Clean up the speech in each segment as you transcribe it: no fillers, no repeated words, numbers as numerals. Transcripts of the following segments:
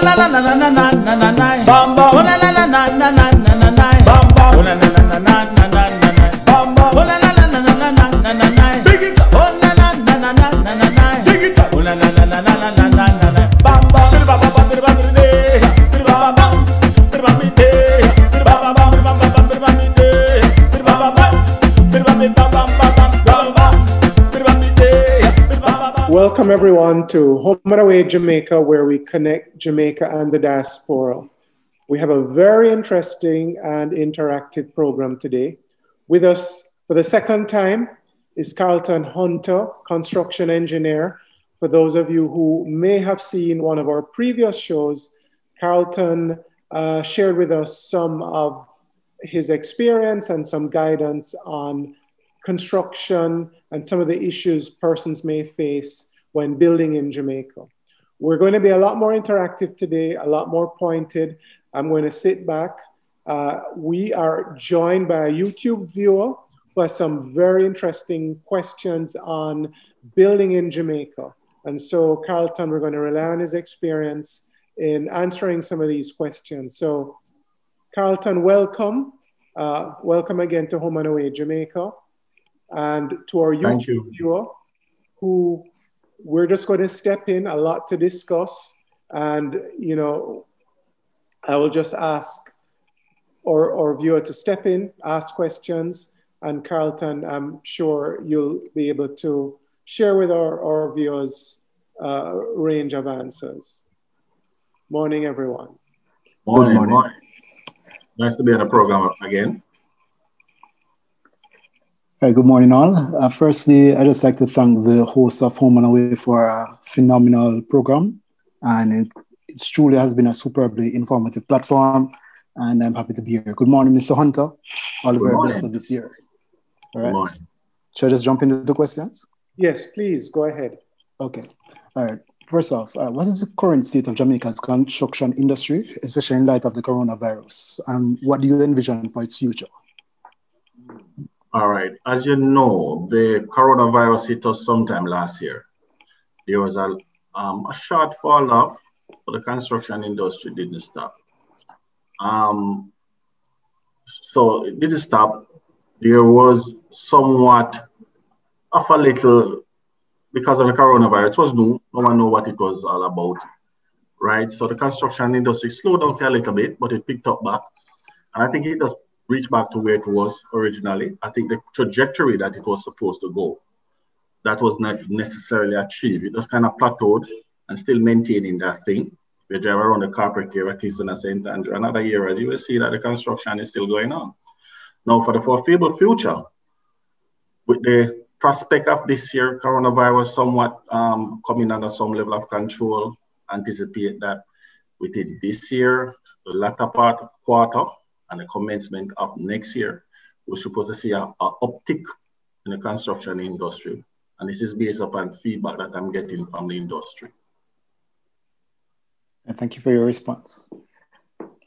la la la la la la la la la. Bam bam. Oh la la la la la la la la la. Bam bam. Oh la la la la la la la la. Bam bam. Oh la la la la la la la la la la. Big it up. Oh la la la la la la la la. Big it up. Oh la la la la la la la la la. Bam bam. Bir bam bam bir bam bir de. Bir bam bam. Bir bam bir de. Bir bam bam bir bam bam bir bam bir de. Bir bam bam. Bir bam bir bam bam bam bam bam. Bir bam bir de. Bir bam bam. Welcome everyone to Home and Away Jamaica, where we connect Jamaica and the diaspora. We have a very interesting and interactive program today. With us for the second time is Carlton Hunter, construction engineer. For those of you who may have seen one of our previous shows, Carlton shared with us some of his experience and some guidance on construction and some of the issues persons may face when building in Jamaica. We're going to be a lot more interactive today, a lot more pointed. I'm going to sit back. We are joined by a YouTube viewer who has some very interesting questions on building in Jamaica. And so, Carlton, we're going to rely on his experience in answering some of these questions. So, Carlton, welcome. Welcome again to Home and Away Jamaica. And to our YouTube viewer, who we're just going to step in, a lot to discuss. And, you know, I will just ask our viewer to step in, ask questions. And Carlton, I'm sure you'll be able to share with our viewers a range of answers. Morning, everyone. Morning. Good morning. Nice to be on the program again. Hi, good morning, all. Firstly, I'd just like to thank the host of Home and Away for a phenomenal program. And it truly has been a superbly informative platform. And I'm happy to be here. Good morning, Mr. Hunter. All the very best for this year. All right. Good morning. Shall I just jump into the questions? Yes, please, go ahead. Okay. All right. First off, what is the current state of Jamaica's construction industry, especially in light of the coronavirus? And what do you envision for its future? All right. As you know, the coronavirus hit us sometime last year. There was a short fall off, but the construction industry didn't stop. So it didn't stop. There was somewhat of a little, because of the coronavirus, it was new. No one knew what it was all about, right? So the construction industry slowed down for a little bit, but it picked up back. And I think it just reached back to where it was originally. I think the trajectory that it was supposed to go, that was not necessarily achieved. It was kind of plateaued and still maintaining that thing. We drive around the corporate area, at least in St. Andrew, and other areas, you will see that the construction is still going on. Now, for the foreseeable future, with the prospect of this year, coronavirus somewhat coming under some level of control, anticipate that within this year, the latter part quarter, and the commencement of next year, we're supposed to see an uptick in the construction industry. And this is based upon feedback that I'm getting from the industry. And thank you for your response.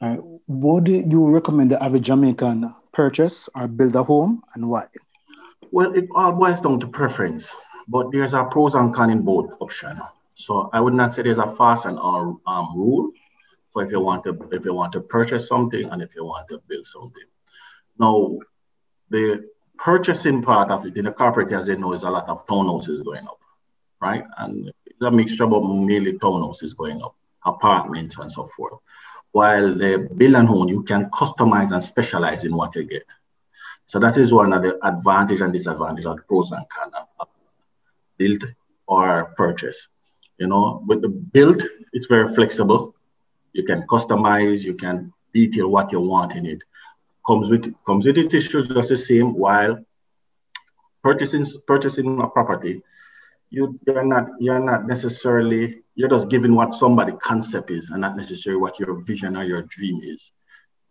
Would you recommend the average Jamaican purchase or build a home, and why? Well, it all boils down to preference, but there's a pros and cons in both options. So I would not say there's a fast and all rule for if you want to purchase something and if you want to build something. Now, the purchasing part of it in the corporate, as you know, is a lot of townhouses going up, right? And it's a mixture, but mainly townhouses going up, apartments and so forth. While the build and home, you can customize and specialize in what you get. So that is one of the advantage and disadvantage of the pros and cons of build or purchase. You know, with the build, it's very flexible. You can customize, you can detail what you want in it. Comes with it issues just the same. While purchasing a property, you're not necessarily, you're just giving what somebody's concept is and not necessarily what your vision or your dream is,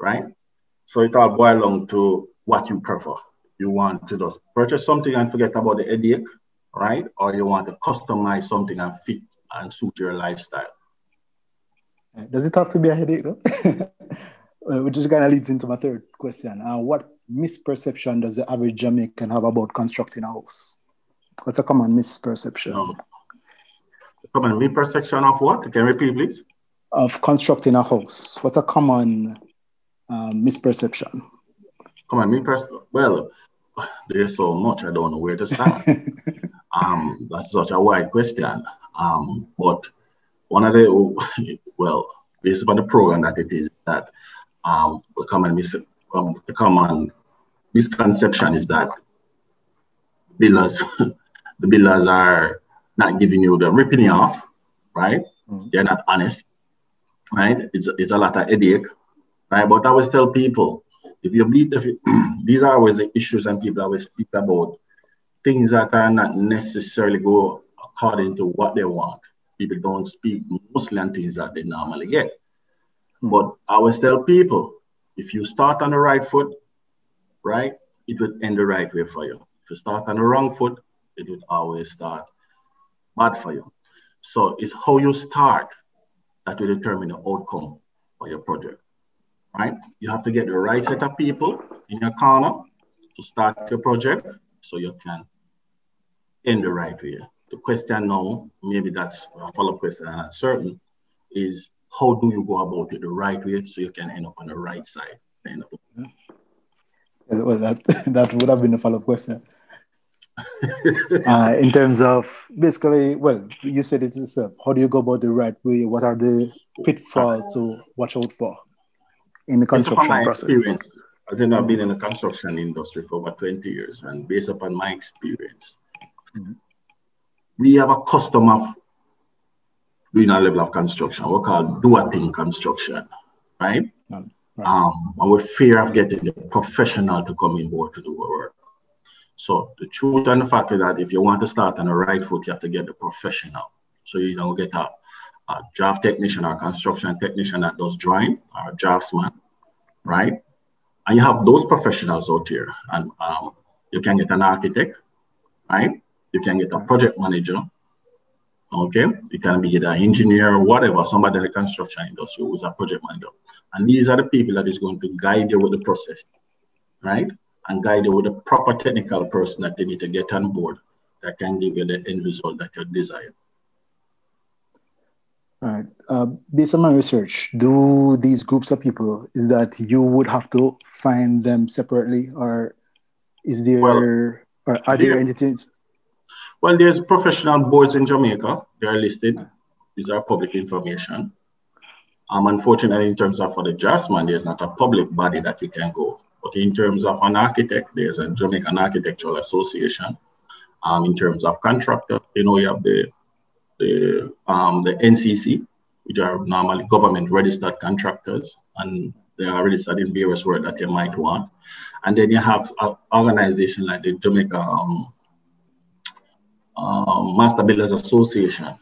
right? So it all boils down to what you prefer. You want to just purchase something and forget about the headache, right? Or you want to customize something and fit and suit your lifestyle. Does it have to be a headache, though? Which is kind of leads into my third question. What misperception does the average Jamaican have about constructing a house? What's a common misperception? A common misperception of what? Can you repeat, please? of constructing a house? What's a common misperception? Well, there's so much, I don't know where to start. That's such a wide question. But one of the, well, based upon the program that it is, that the common misconception is that builders, the builders are not giving you the ripping you off, right? They're not honest, right? It's a lot of headache, right? But I always tell people, these are always the issues, and people always speak about things that are not necessarily go according to what they want. People don't speak mostly on things that they normally get. But I always tell people, if you start on the right foot, right, it will end the right way for you. If you start on the wrong foot, it will always start bad for you. So it's how you start that will determine the outcome for your project, right? You have to get the right set of people in your corner to start your project so you can end the right way. The question now, maybe that's a follow-up question, I'm not certain, is how do you go about it the right way so you can end up on the right side? Well, that would have been a follow-up question. In terms of basically, well, you said it yourself. How do you go about the right way? What are the pitfalls to watch out for in the construction process? Experience, as in I've been in the construction industry for about 20 years, and based upon my experience, we have a custom of doing a level of construction, we call do-a-thing construction, right? And we fear of getting the professional to come in board to do our work. So the truth and the fact is that if you want to start on the right foot, you have to get the professional. So you don't get a draft technician or construction technician that does drawing, or a draftsman, right? And you have those professionals out here, and you can get an architect, right? You can get a project manager, okay? You can be an engineer or whatever, somebody in the construction industry who's a project manager. And these are the people that is going to guide you with the process, right? And guide you with a proper technical person that you need to get on board that can give you the end result that you desire. All right. Based on my research, do these groups of people, is that you would have to find them separately, or is there, or are there entities? Well, there's professional boards in Jamaica. They are listed. These are public information. Unfortunately, in terms of for the draftsman, there's not a public body that you can go. But in terms of an architect, there's a Jamaican Architectural Association. In terms of contractor, you have the NCC, which are normally government registered contractors, and they are registered in various words that you might want. And then you have an organization like the Jamaica Master Builders Association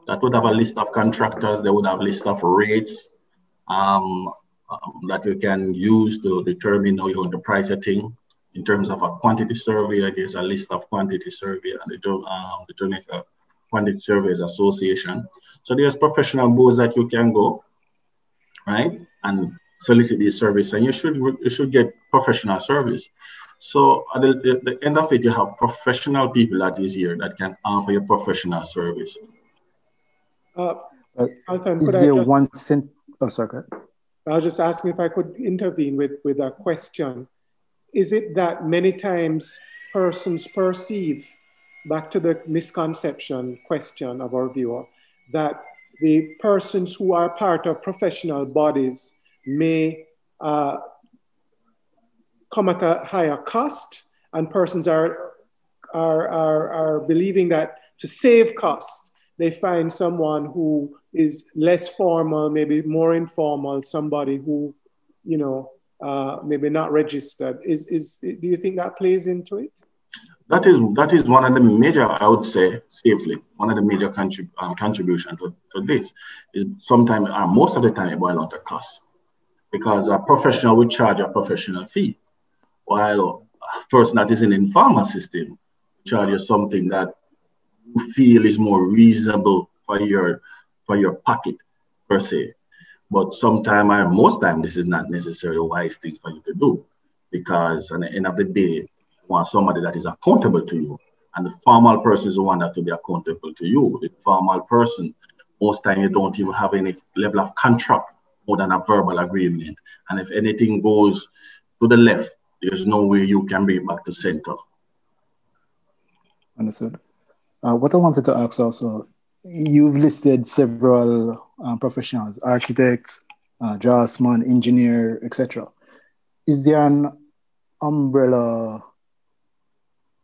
that would have a list of contractors. They would have a list of rates that you can use to determine how you're going to price a thing. In terms of a quantity survey, there's a list of quantity survey and the Jamaica Quantity Surveyors Association. So there's professional boards that you can go, right, and solicit these services, and you should get professional service. So at the end of it, you have professional people that is here that can offer you professional service. Carlton, is there one cent? Oh, sorry. I was just asking if I could intervene with a question. Is it that many times persons perceive, back to the misconception question of our viewer, that the persons who are part of professional bodies may come at a higher cost, and persons are believing that to save cost, they find someone who is less formal, maybe more informal, somebody who, maybe not registered. Do you think that plays into it? That is one of the major, I would say safely, one of the major contribution to this is sometimes, most of the time, it boils down to cost, because a professional will charge a professional fee, while a person that is in the informal system charges something that you feel is more reasonable for your pocket per se. But sometimes, most time, this is not necessarily a wise thing for you to do, because at the end of the day, you want somebody that is accountable to you, and the formal person is the one that will be accountable to you. The formal person most time you don't even have any level of contract more than a verbal agreement. And if anything goes to the left, there's no way you can bring it back to center. Understood. What I wanted to ask also, you've listed several professionals, architects, draftsman, engineer, etc. Is there an umbrella,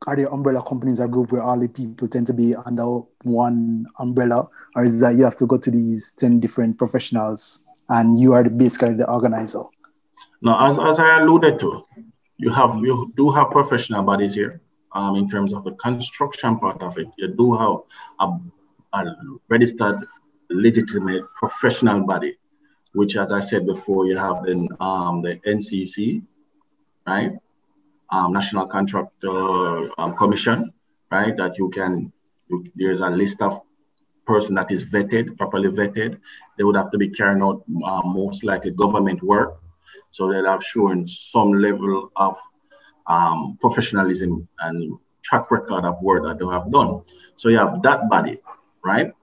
are there umbrella companies or group where all the people tend to be under one umbrella? Or is that you have to go to these 10 different professionals and you are basically the organizer? Now, as I alluded to, you do have professional bodies here. In terms of the construction part of it, you do have a registered, legitimate professional body, which, as I said before, you have the NCC, right? National Contractor Commission, right? That there's a list of person that is vetted, properly vetted. They would have to be carrying out most likely government work. So they'll have shown some level of professionalism and track record of work that they have done. So you have that body, right?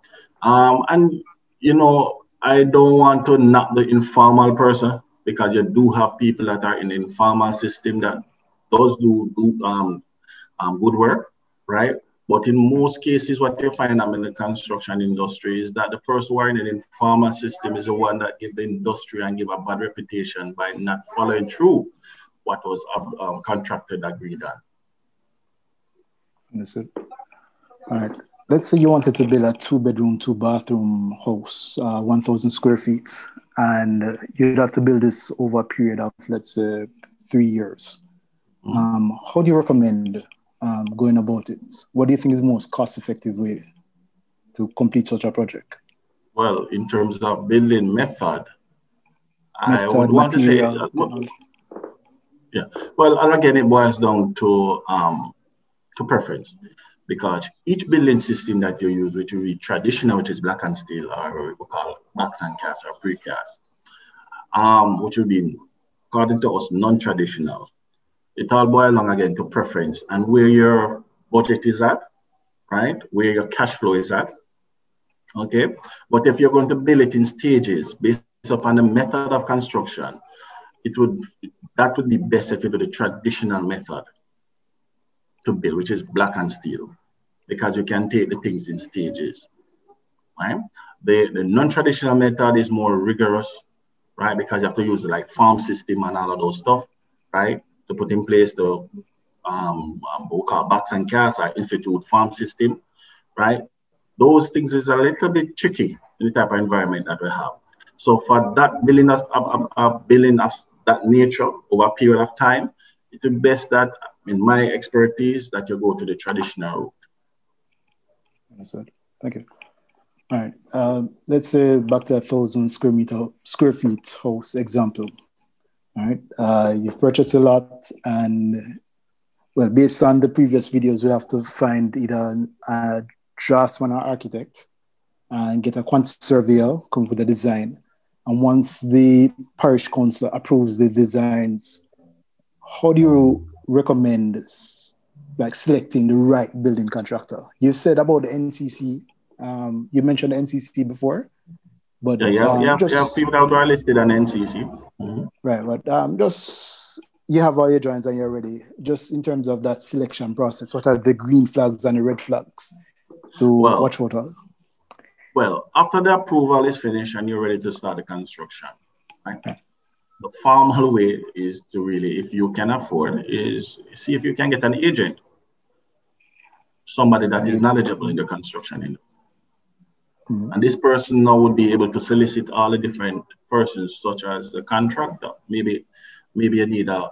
And, you know, I don't want to knock the informal person, because you do have people that are in the informal system that does do good work, right? But in most cases, what you find in the construction industry is that the person who are in an informal system is the one that give the industry and give a bad reputation by not following through what was contracted, agreed on. Understood. All right. Let's say you wanted to build a 2-bedroom, 2-bathroom house, 1,000 square feet, and you'd have to build this over a period of, let's say, 3 years. How do you recommend going about it? What do you think is the most cost-effective way to complete such a project? Well, in terms of building method, I would want to say, yeah. Well, and again, it boils down to preference, because each building system that you use, which will be traditional, which is black and steel, or what we call box and cast or precast, which will be, according to us, non-traditional. It all boils down again to preference and where your budget is at, right? Where your cash flow is at, okay? But if you're going to build it in stages based upon the method of construction, that would be best if you do the traditional method to build, which is black and steel, because you can take the things in stages, right? The non-traditional method is more rigorous, right? Because you have to use like farm system and all of those stuff, right? To put in place the what we call box and cast or institute farm system, right? Those things is a little bit tricky in the type of environment that we have. So for that building of that nature over a period of time, it's best that, in my expertise, that you go to the traditional route. Understood. Thank you. All right. Let's say back to 1,000 square feet house example. All right. You've purchased a lot, and well, based on the previous videos, we have to find either a draftsman or architect and get a quantity surveyor, come up with a design. And once the parish council approves the designs, how do you recommend like selecting the right building contractor? You said about the NCC. You mentioned the NCC before, but you have people that are listed on NCC. Mm-hmm. Right, but just you have all your drawings and you're ready. Just in terms of that selection process, what are the green flags and the red flags to watch out for? Well, after the approval is finished and you're ready to start the construction, right? The formal way is to really, if you can afford, is see if you can get an agent, somebody that is knowledgeable in the construction industry. Mm-hmm. And this person now would be able to solicit all the different persons, such as the contractor. Maybe you need a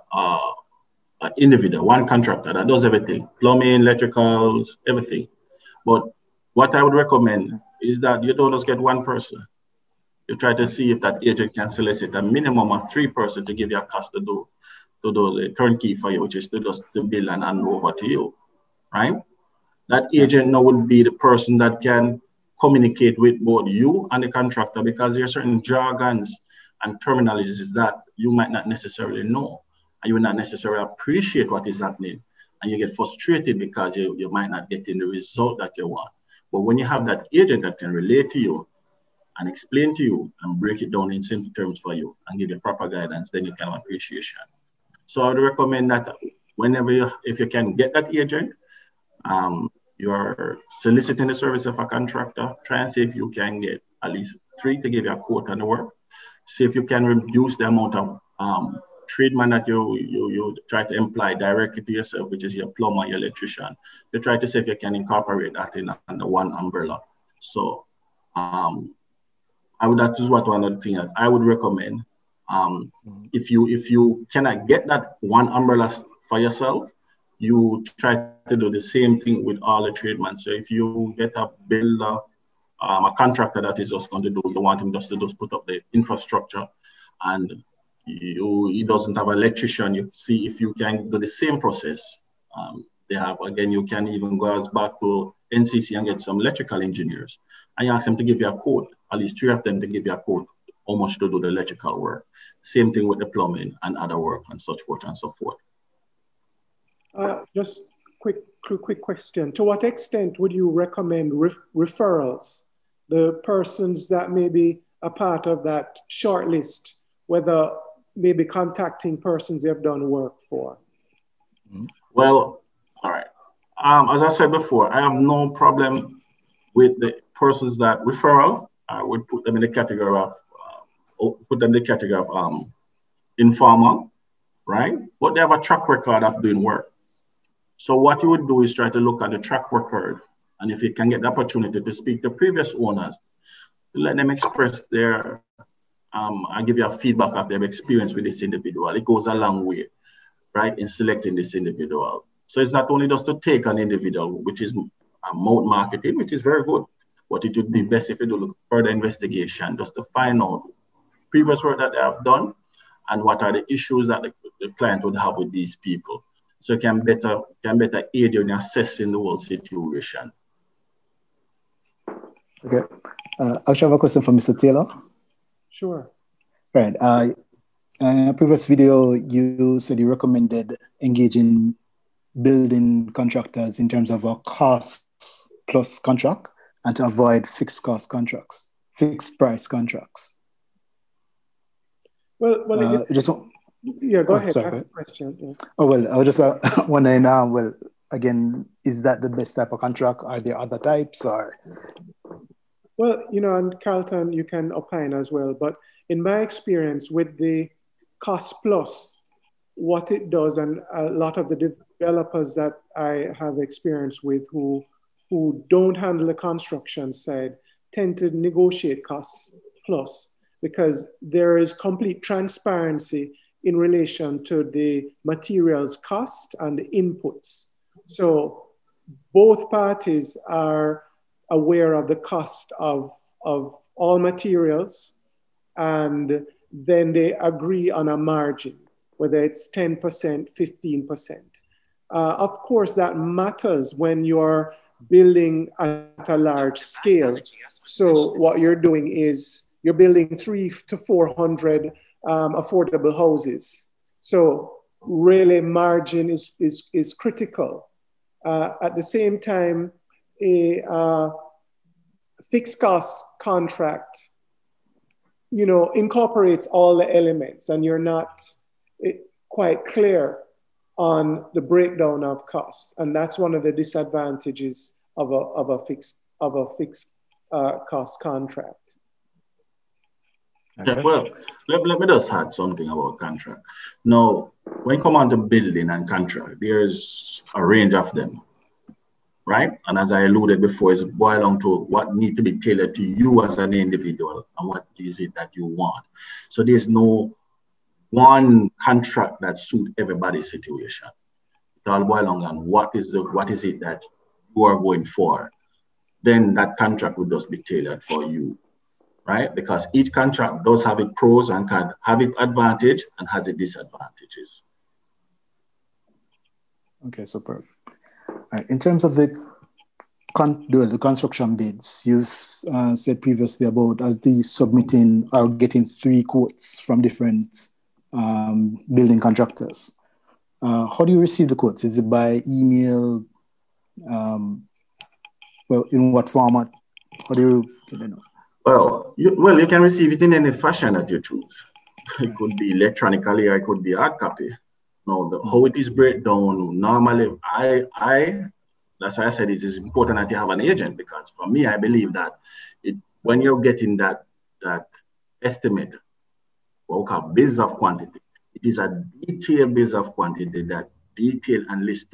individual, one contractor that does everything, plumbing, electricals, everything. But what I would recommend is that you don't just get one person. You try to see if that agent can solicit a minimum of 3 persons to give you a cost to do the turnkey for you, which is to just to bill and hand over to you, right? That agent now would be the person that can communicate with both you and the contractor, because there are certain jargons and terminologies that you might not necessarily know, and you will not necessarily appreciate what is happening, and you get frustrated because you might not get in the result that you want. But when you have that agent that can relate to you, and explain to you and break it down in simple terms for you and give you proper guidance, then you can have appreciation. So I would recommend that whenever if you can get that agent, you're soliciting the service of a contractor, try and see if you can get at least 3 to give you a quote on the work. See if you can reduce the amount of treatment that you try to imply directly to yourself, which is your plumber, your electrician. You try to see if you can incorporate that in under one umbrella. So that is one of the things that I would recommend. If you cannot get that one umbrella for yourself, you try to do the same thing with all the treatment. So if you get a builder, a contractor that is just going to do, you want him just to put up the infrastructure, and he doesn't have an electrician, you see if you can do the same process. They have, again, you can even go back to NCC and get some electrical engineers, and you ask them to give you a quote, at least 3 of them to give you a quote, how much to do the electrical work. Same thing with the plumbing and other work and such forth and so forth. Just quick question. To what extent would you recommend referrals? The persons that may be a part of that short list, whether maybe contacting persons they've done work for? Well, all right. As I said before, I have no problem with the persons that referral. I would put them in the category of informal, right? But they have a track record of doing work. So what you would do is try to look at the track record, and if you can get the opportunity to speak to previous owners, to let them express their, I'll give you a feedback of their experience with this individual. It goes a long way, right, in selecting this individual. So it's not only just to take an individual, which is mouth marketing, which is very good, but it would be best if you do further investigation just to find out previous work that they have done and what are the issues that the client would have with these people. So it can better aid you in assessing the whole situation. Okay. I actually have a question for Mr. Taylor. Sure. Right. In a previous video, you said you recommended engaging building contractors in terms of a cost plus contract and to avoid fixed price contracts. Well, yeah, go ahead. Sorry, Ask the question. Yeah. Oh, well, I was just wondering, well, again, is that the best type of contract? Are there other types or? Well, and Carlton, you can opine as well, but in my experience with the cost plus, what it does, and a lot of the developers that I have experience with who don't handle the construction side tend to negotiate costs plus, because there is complete transparency in relation to the materials cost and the inputs. So both parties are aware of the cost of all materials, and then they agree on a margin, whether it's 10%, 15%. Of course, that matters when you're building at a large scale. So what you're doing is you're building 300 to 400 affordable houses. So really margin is critical. At the same time, a fixed cost contract, incorporates all the elements, and you're not quite clear on the breakdown of costs. And that's one of the disadvantages of a fixed cost contract. Okay. Yeah, well, let me just add something about contract. Now, when you come on to building and contract, there's a range of them, right? And as I alluded before, it's boiled down to what needs to be tailored to you as an individual and what is it that you want. So there's no one contract that suits everybody's situation. It all boils down on what is it that you are going for. Then that contract will just be tailored for you. Right? Because each contract does have its pros and can have its advantage and has its disadvantages. Okay, super. Right. In terms of the construction bids, you said previously about the submitting or getting 3 quotes from different building contractors. How do you receive the quotes? Is it by email? Well, in what format? How do you know? Well, you can receive it in any fashion that you choose. It could be electronically or it could be hard copy. Now, how it is breakdown, normally, that's why I said it is important that you have an agent, because for me, I believe that when you're getting that estimate, what we call bills of quantity, it is a detailed bills of quantity that detail and list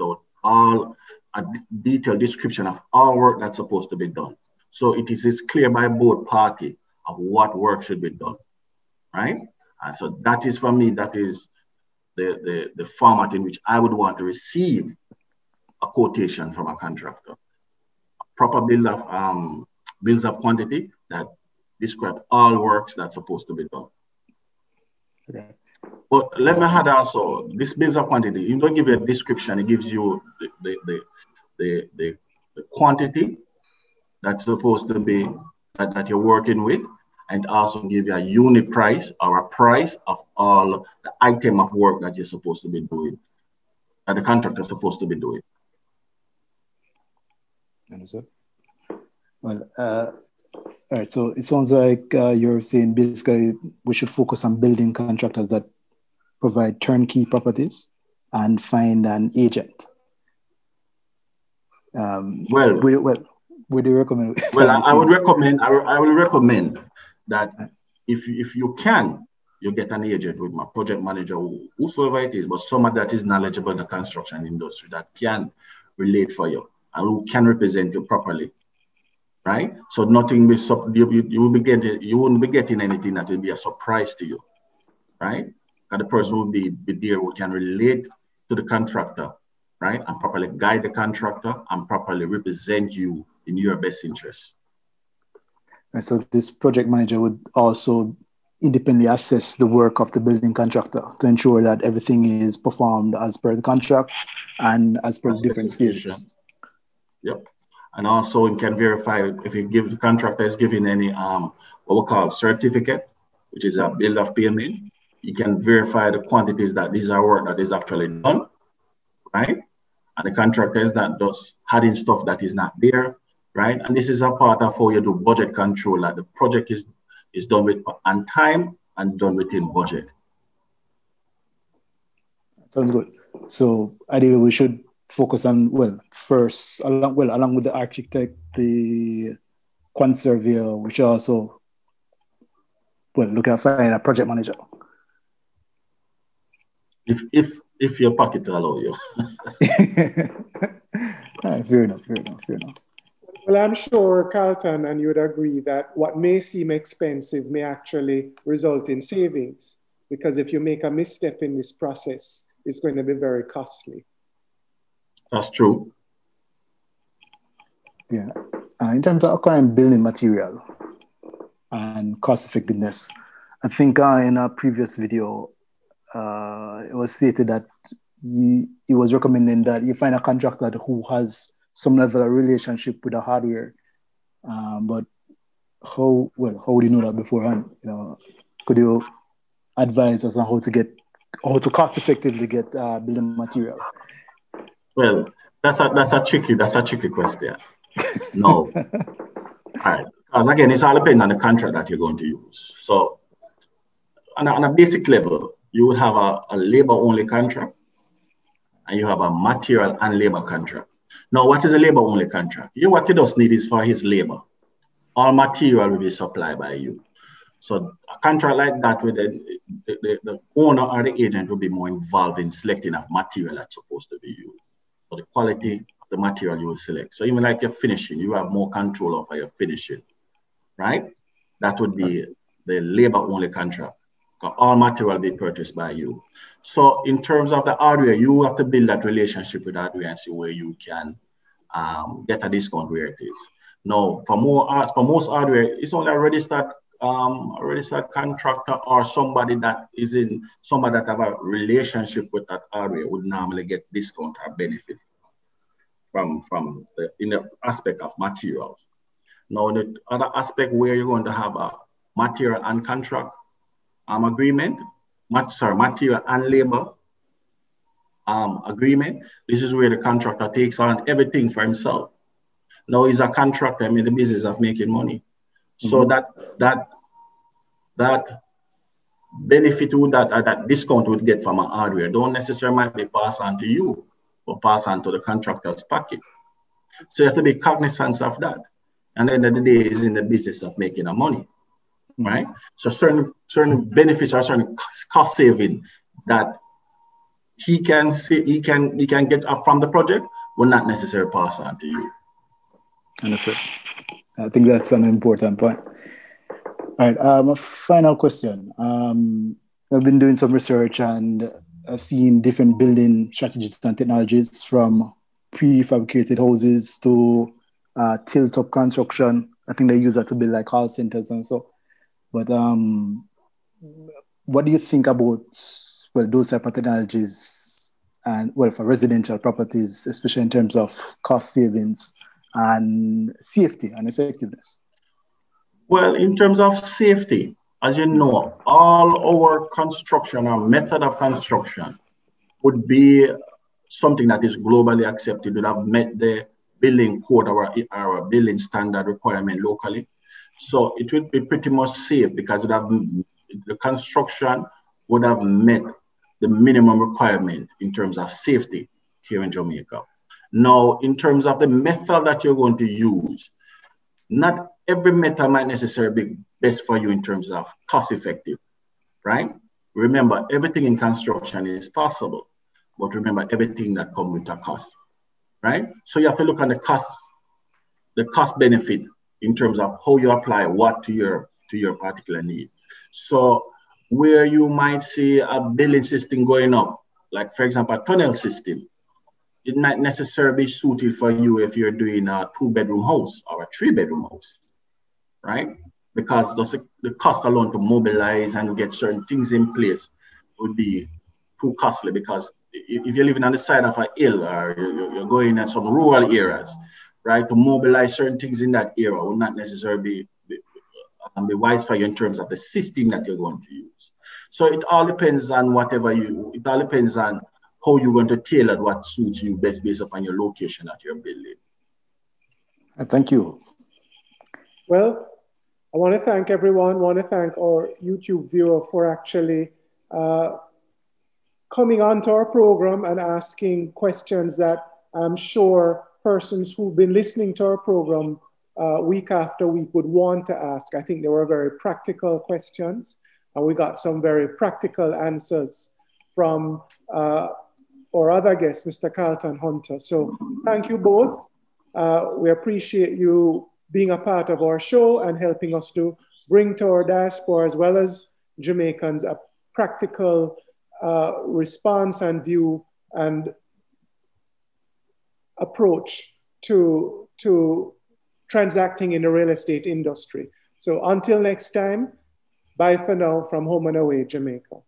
out a detailed description of all work that's supposed to be done. So it is clear by both parties of what work should be done, right? And so that is, for me, that is the format in which I would want to receive a quotation from a contractor. A proper bills of quantity that describe all works that's supposed to be done. Okay. But let me add also, this bills of quantity, it don't give you a description, it gives you the quantity that's supposed to be, that you're working with, and also give you a unit price or a price of all the item of work that you're supposed to be doing, that the contractor is supposed to be doing. Understood. Well, all right, so it sounds like you're saying basically we should focus on building contractors that provide turnkey properties and find an agent. Would you recommend? Well, I would recommend. I will recommend that if you can, you get an agent with my project manager, whosoever it is, but someone that is knowledgeable in the construction industry that can relate for you and who can represent you properly, right? So nothing will you won't be getting anything that will be a surprise to you, right? And the person will be there who can relate to the contractor, right, and properly guide the contractor and properly represent you in your best interest. And so this project manager would also independently assess the work of the building contractor to ensure that everything is performed as per the contract and as per different stages. Yep. And also it can verify if you give the contractor is giving any what we call certificate, which is a bill of payment. You can verify the quantities that these are work that is actually done, right? And the contractor is not just adding stuff that is not there, right? And this is a part of how you do budget control, that the project is done with on time and done within budget. Sounds good. So ideally we should focus on, first, along with the architect, the quant surveyor, which also, look at finding a project manager. If your pocket allow you. All right, fair enough. Well, I'm sure, Carlton, and you would agree that what may seem expensive may actually result in savings, because if you make a misstep in this process, it's going to be very costly. That's true. Yeah. In terms of acquiring building material and cost effectiveness, I think in a previous video, it was stated that he was recommending that you find a contractor who has some level of relationship with the hardware. But how would you know that beforehand? Could you advise us on how to cost effectively get building material? Well, that's a tricky question. No. All right. Because again, it's all depending on the contract that you're going to use. So on a basic level, you would have a labor-only contract and you have a material and labor contract. Now, what is a labor-only contract? What you just need is for his labor. All material will be supplied by you. So a contract like that, with the owner or the agent will be more involved in selecting of material that's supposed to be used. So the quality of the material you will select. So even like your finishing, you have more control over your finishing, right? That would be the labor-only contract. All material will be purchased by you. So in terms of the hardware, you have to build that relationship with hardware and see where you can get a discount where it is. Now, for most hardware, it's only a registered contractor or somebody that have a relationship with that hardware would normally get discount or benefit from the aspect of materials. Now, the other aspect where you're going to have a material and contract agreement, material and labor agreement. This is where the contractor takes on everything for himself. Now he's a contractor in the business of making money. So that benefit would that discount would get from an hardware don't necessarily might be passed on to you, or pass on to the contractor's pocket. So you have to be cognizant of that. And at the end of the day, is in the business of making a money, right? So certain benefits or certain cost saving that he can get up from the project will not necessarily pass on to you. Understood. I think that's an important point. All right, a final question. I've been doing some research and I've seen different building strategies and technologies, from prefabricated houses to tilt-up construction. I think they use that to build like call centers and so. But what do you think about, well, those type of technologies, and well, for residential properties, especially in terms of cost savings and safety and effectiveness? Well, in terms of safety, as you know, all our construction or method of construction would be something that is globally accepted, would have met the building code or our building standard requirement locally. So it would be pretty much safe because the construction would have met the minimum requirement in terms of safety here in Jamaica. Now, in terms of the method that you're going to use, not every method might necessarily be best for you in terms of cost effective, right? Remember, everything in construction is possible, but remember, everything that comes with a cost, right? So you have to look at the cost benefit in terms of how you apply what to your particular need. So where you might see a building system going up, like for example, a tunnel system, it might necessarily be suited for you if you're doing a 2-bedroom house or a 3-bedroom house, right? Because the cost alone to mobilize and get certain things in place would be too costly, because if you're living on the side of a hill or you're going in some rural areas, right, to mobilize certain things in that area will not necessarily be wise for you in terms of the system that you're going to use. So it all depends on it all depends on how you're going to tailor what suits you best based upon your location that you're building. Thank you. Well, I want to thank everyone. I want to thank our YouTube viewer for actually coming onto our program and asking questions that I'm sure persons who've been listening to our program week after week would want to ask. I think they were very practical questions, and we got some very practical answers from our other guest, Mr. Carlton Hunter. So thank you both. We appreciate you being a part of our show and helping us to bring to our diaspora as well as Jamaicans a practical response and view and approach to transacting in the real estate industry. So until next time, bye for now from Home and Away, Jamaica.